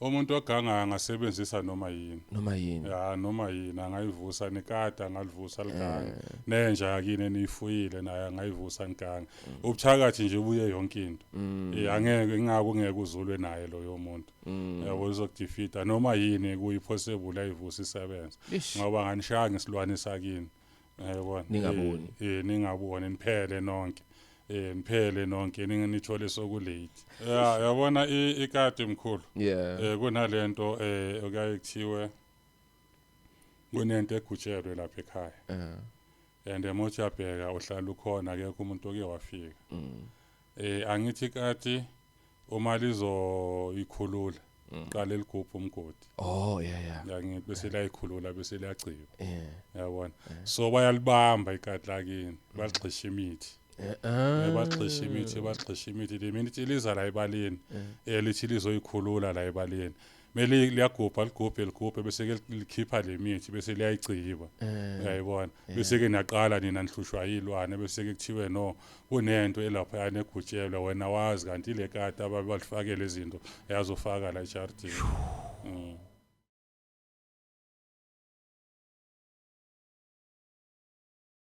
Umuntu oganga angasebenzisa noma yini. Ya noma yini angayivusa nekada angalivusa liganga. Nenja yakini enifuyile naye angayivusa nganga. Ubuthakathi nje ubuye yonke into. Angeke ngeke uzulwe naye loyo muntu. Yabo uzokudefeata noma yini kuyipossible ayivusa isebenza. Ngoba nganishaya ngesilwane sakini. Yabona. Ningaboni. Ningaboni niphele nonke. Niphele nonke ningithole sokulate. Yabona ikade mkhulu. Kunalento okuyaye kuthiwe kunento egutshelwe lapha ekhaya. And emothi yabheka uhlala ukhona akekho umuntu oke wafika. Angithi kati uma lizo ikhulula qala eligubha umgodi. Ngithi bese layikhulula bese liyagciba. Yabona. So bayalibamba ikati lakini bagxisha imithi. Bagxisha imithi le minute iliza la ebaleni lithi lizoyikhulula la ebaleni mele liyagubha ligubhe bese likhipha le mithi bese liyayigciba uyayibona bese ke niyaqala nina nihlushwa yilwane bese ke kuthiwe no kunento elapha yana egutshelwa wena wazi kanti le kati abalifakele izinto yazofaka la ejardini.